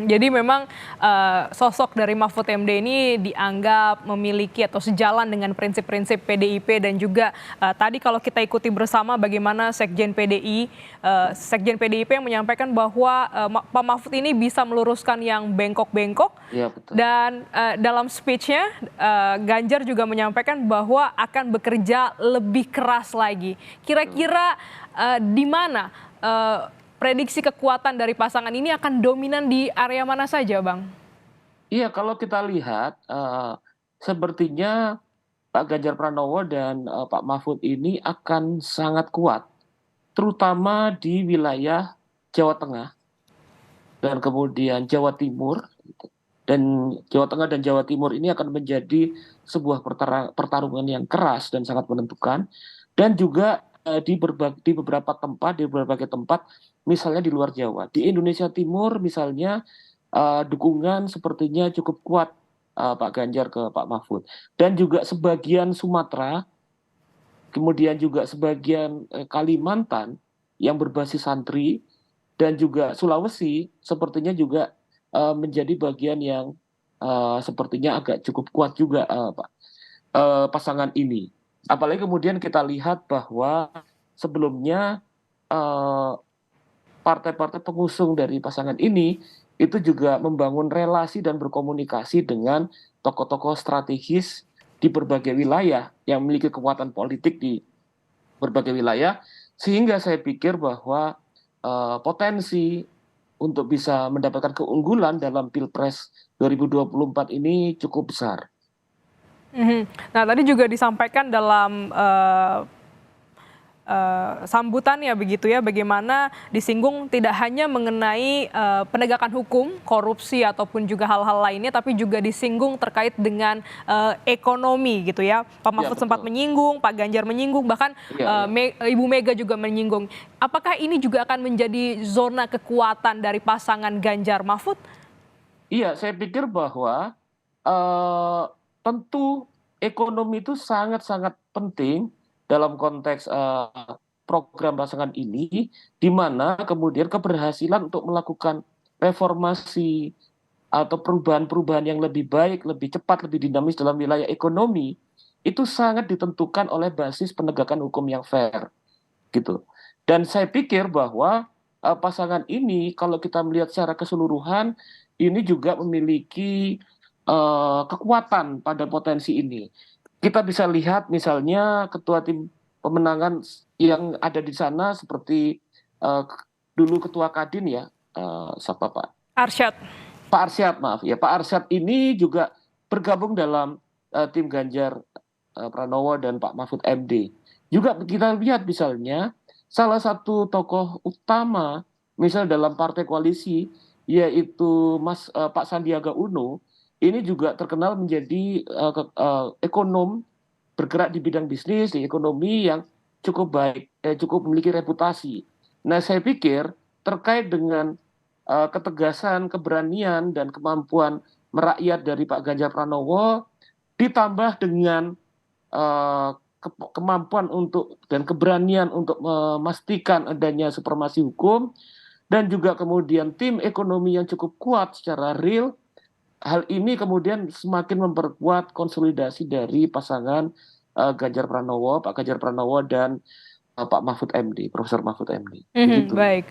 Jadi memang, sosok dari Mahfud MD ini dianggap memiliki atau sejalan dengan prinsip-prinsip PDIP dan juga, tadi kalau kita ikuti bersama bagaimana Sekjen PDIP yang menyampaikan bahwa, Pak Mahfud ini bisa meluruskan yang bengkok-bengkok Iya betul. dan, dalam speech-nya, Ganjar juga menyampaikan bahwa akan bekerja lebih keras lagi. Kira-kira, di mana, prediksi kekuatan dari pasangan ini akan dominan di area mana saja, Bang? Iya kalau kita lihat, sepertinya Pak Ganjar Pranowo dan, Pak Mahfud ini akan sangat kuat, terutama di wilayah Jawa Tengah dan kemudian Jawa Timur gitu. Dan Jawa Tengah dan Jawa Timur ini akan menjadi sebuah pertarungan yang keras dan sangat menentukan, dan juga, di beberapa tempat, di berbagai tempat, misalnya di luar Jawa. Di Indonesia Timur misalnya, dukungan sepertinya cukup kuat, Pak Ganjar ke Pak Mahfud. Dan juga sebagian Sumatera, kemudian juga sebagian, Kalimantan yang berbasis santri, dan juga Sulawesi sepertinya juga, menjadi bagian yang, sepertinya agak cukup kuat juga, pasangan ini. Apalagi kemudian kita lihat bahwa sebelumnya, eee, partai-partai pengusung dari pasangan ini, itu juga membangun relasi dan berkomunikasi dengan tokoh-tokoh strategis di berbagai wilayah yang memiliki kekuatan politik di berbagai wilayah, sehingga saya pikir bahwa, potensi untuk bisa mendapatkan keunggulan dalam Pilpres 2024 ini cukup besar. Nah, tadi juga disampaikan dalam, sambutannya begitu ya, bagaimana disinggung tidak hanya mengenai, penegakan hukum, korupsi ataupun juga hal-hal lainnya, tapi juga disinggung terkait dengan, ekonomi gitu ya. Pak Iya Mahfud sempat betul. menyinggung, Pak Ganjar menyinggung, bahkan, Iya iya. Ibu Mega juga menyinggung. Apakah ini juga akan menjadi zona kekuatan dari pasangan Ganjar Mahfud? Iya, saya pikir bahwa, eee, tentu ekonomi itu sangat-sangat penting dalam konteks, program pasangan ini, di mana kemudian keberhasilan untuk melakukan reformasi atau perubahan-perubahan yang lebih baik, lebih cepat, lebih dinamis dalam wilayah ekonomi, itu sangat ditentukan oleh basis penegakan hukum yang fair, gitu. Dan saya pikir bahwa, pasangan ini kalau kita melihat secara keseluruhan, ini juga memiliki, kekuatan pada potensi ini. Kita bisa lihat misalnya ketua tim pemenangan yang ada di sana seperti, eee, dulu ketua Kadin ya, siapa Arsyad. Pak Arsyad, maaf ya, Pak Arsyad ini juga bergabung dalam, tim Ganjar, Pranowo dan Pak Mahfud MD. Juga kita lihat misalnya, salah satu tokoh utama misal dalam partai koalisi, yaitu Pak Sandiaga Uno, ini juga terkenal menjadi, ekonom bergerak di bidang bisnis, di ekonomi yang cukup baik, cukup memiliki reputasi. Nah, saya pikir terkait dengan, ketegasan, keberanian, dan kemampuan merakyat dari Pak Ganjar Pranowo, ditambah dengan, eee, kemampuan untuk dan keberanian untuk memastikan adanya supremasi hukum, dan juga kemudian tim ekonomi yang cukup kuat secara real, hal ini kemudian semakin memperkuat konsolidasi dari pasangan, Ganjar Pranowo, Pak Ganjar Pranowo dan, Pak Mahfud MD, Profesor Mahfud MD, begitu. Baik.